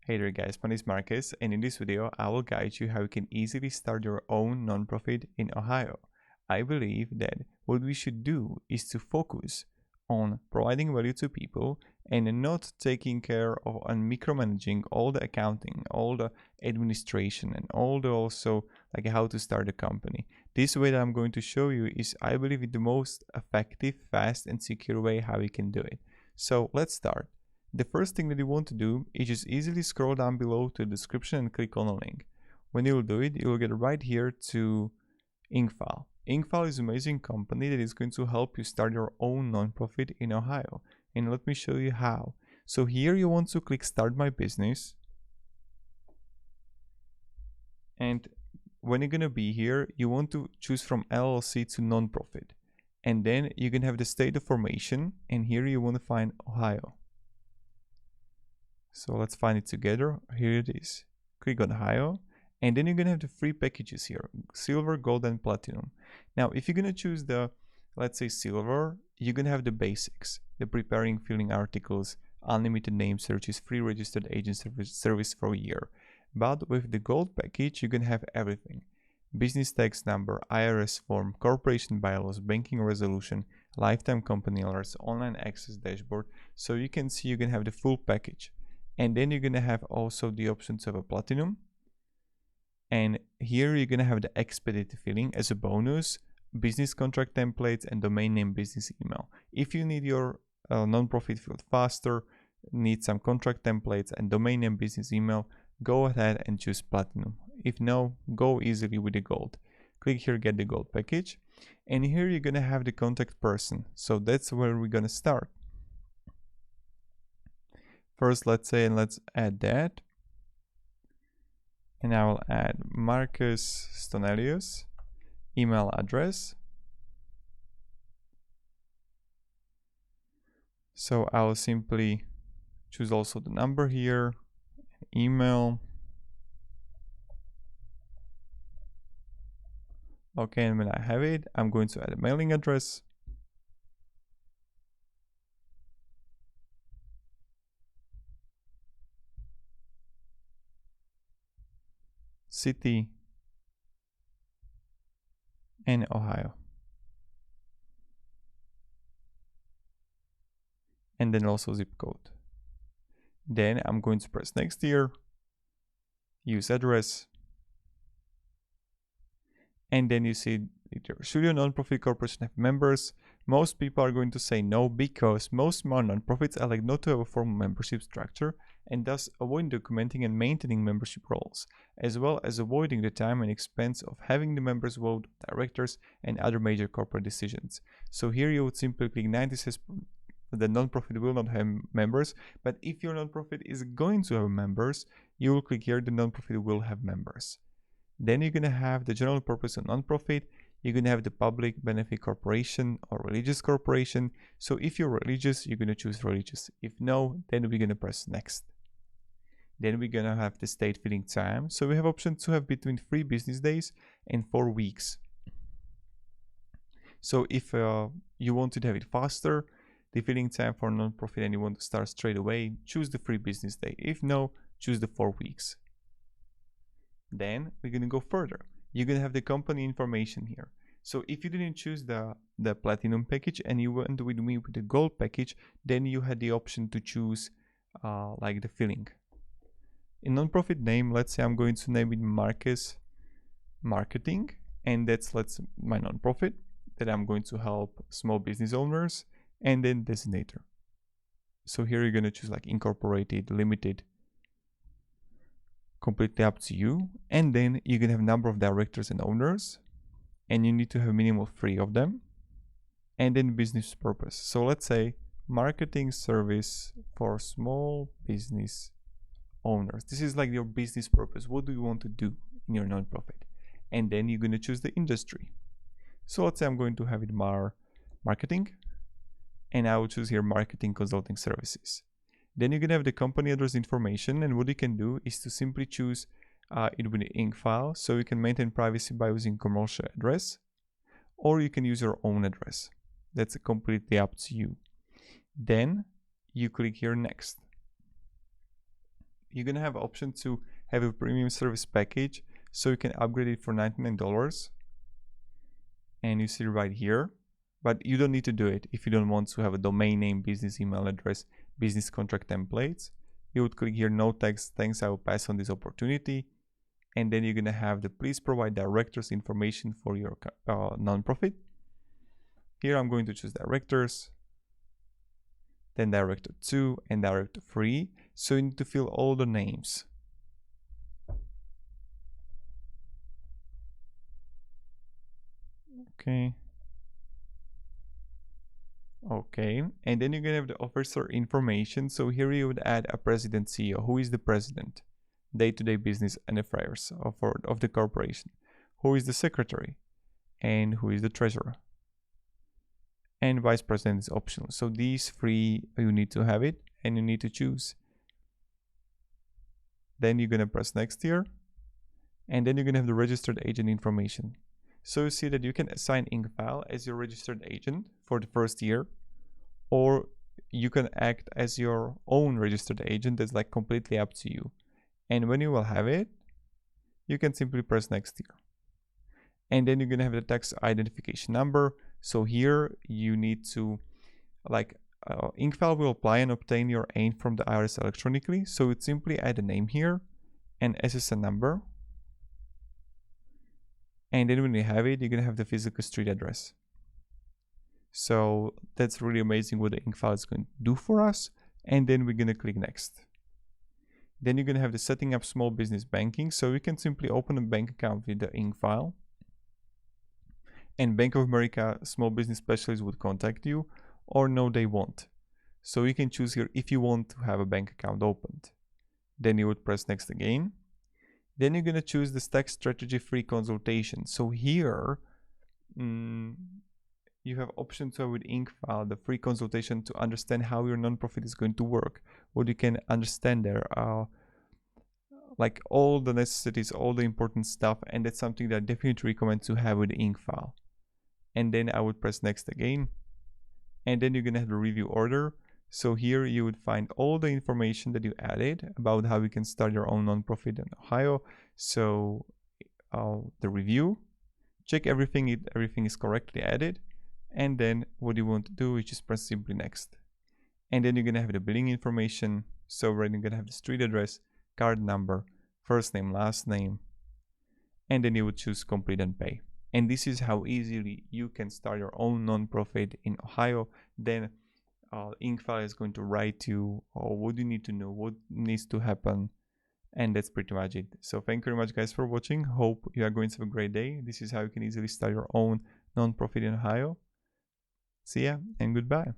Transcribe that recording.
Hey there guys, my name is Marcus, and in this video I will guide you how you can easily start your own nonprofit in Ohio. I believe that what we should do is to focus on providing value to people and not taking care of and micromanaging all the accounting, all the administration, and all the also like how to start a company. This way that I'm going to show you is, I believe, the most effective, fast and secure way how you can do it. So let's start. The first thing that you want to do is just easily scroll down below to the description and click on a link. When you will do it, you will get right here to Incfile. Incfile is an amazing company that is going to help you start your own nonprofit in Ohio. And let me show you how. So here you want to click Start My Business. And when you're going to be here, you want to choose from LLC to nonprofit. And then you can have the state of formation. And here you want to find Ohio. So let's find it together. Here it is. Click on Ohio, and then you're gonna have the free packages here: silver, gold, and platinum. Now, if you're gonna choose the, let's say, silver, you're gonna have the basics: the preparing, filling articles, unlimited name searches, free registered agent service for a year. But with the gold package, you're gonna have everything: business tax number, IRS form, corporation bylaws, banking resolution, lifetime company alerts, online access dashboard. So you can see you can have the full package. And then you're gonna have also the options of a platinum. And here you're gonna have the expedited filling as a bonus, business contract templates, and domain name business email. If you need your nonprofit filled faster, need some contract templates and domain name business email, go ahead and choose platinum. If no, go easily with the gold. Click here, get the gold package. And here you're gonna have the contact person. So that's where we're gonna start. First, let's add that. And I will add Marcus Stonelius, email address. So I will simply choose also the number here, email. Okay, and when I have it, I'm going to add a mailing address. City, and Ohio. And then also zip code. Then I'm going to press next here, use address. And then you see, should your nonprofit corporation have members? Most people are going to say no, because most small nonprofits elect not to have a formal membership structure and thus avoid documenting and maintaining membership roles, as well as avoiding the time and expense of having the members vote, directors, and other major corporate decisions. So here you would simply click 96. The nonprofit will not have members, but if your nonprofit is going to have members, you will click here, the nonprofit will have members. Then you're going to have the general purpose of nonprofit. You're going to have the public benefit corporation or religious corporation. So if you're religious, you're going to choose religious. If no, then we're going to press next. Then we're going to have the state filling time. So we have option to have between 3 business days and 4 weeks. So if you want to have it faster, the filling time for nonprofit, and you want to start straight away, choose the 3 business day. If no, choose the 4 weeks. Then we're going to go further. You're going to have the company information here. So if you didn't choose the platinum package and you went with me with the gold package, then you had the option to choose like the filling. In nonprofit name, let's say I'm going to name it Marcus Marketing, and that's my nonprofit that I'm going to help small business owners, and then designator. So here you're going to choose like incorporated, limited, completely up to you. And then you can have number of directors and owners, and you need to have minimum 3 of them. And then business purpose. So let's say marketing service for small business owners. This is like your business purpose. What do you want to do in your nonprofit? And then you're going to choose the industry. So let's say I'm going to have it marketing, and I will choose here marketing consulting services. Then you can have the company address information, and what you can do is to simply choose it with the Incfile, so you can maintain privacy by using commercial address, or you can use your own address. That's completely up to you. Then you click here next. you're gonna have option to have a premium service package, so you can upgrade it for $99, and you see right here. But you don't need to do it if you don't want to have a domain name, business email address, business contract templates. You would click here, no text, thanks, I will pass on this opportunity. And then you're gonna have the please provide directors information for your nonprofit. Here I'm going to choose directors, then director 2 and director 3. So you need to fill all the names. Okay. Okay, and then you're gonna have the officer information. So here you would add a president CEO. Who is the president? Day-to-day business and affairs of the corporation. Who is the secretary? And who is the treasurer? And vice president is optional. So these three, you need to have it and you need to choose. Then you're gonna press next here, and then you're gonna have the registered agent information. So you see that you can assign Incfile as your registered agent for the first year, or you can act as your own registered agent. That's like completely up to you. And when you will have it, you can simply press next here. And then you're gonna have the tax identification number. So here you need to, like, Incfile will apply and obtain your AIN from the IRS electronically. So you'd simply add a name here and SSN number. And then when you have it, you're gonna have the physical street address. So that's really amazing what the Incfile is going to do for us. And then we're gonna click next. Then you're gonna have the setting up small business banking. So you can simply open a bank account with the Incfile. And Bank of America small business specialist would contact you, or no, they won't. So you can choose here if you want to have a bank account opened. Then you would press next again. Then you're gonna choose the tax strategy free consultation. So here, you have option to have with Incfile the free consultation to understand how your nonprofit is going to work. What you can understand there are like all the necessities, all the important stuff, and that's something that I definitely recommend to have with Incfile. And then I would press next again, and then you're gonna have the review order. So here you would find all the information that you added about how you can start your own nonprofit in Ohio. So the review, check everything is correctly added, and then what you want to do is just press simply next. And then you're gonna have the billing information. So right, you're gonna have the street address, card number, first name, last name, and then you would choose complete and pay. And this is how easily you can start your own nonprofit in Ohio. Then Incfile is going to write you what you need to know, what needs to happen, and that's pretty much it. So thank you very much, guys, for watching. Hope you are going to have a great day. This is how you can easily start your own nonprofit in Ohio. See ya and goodbye.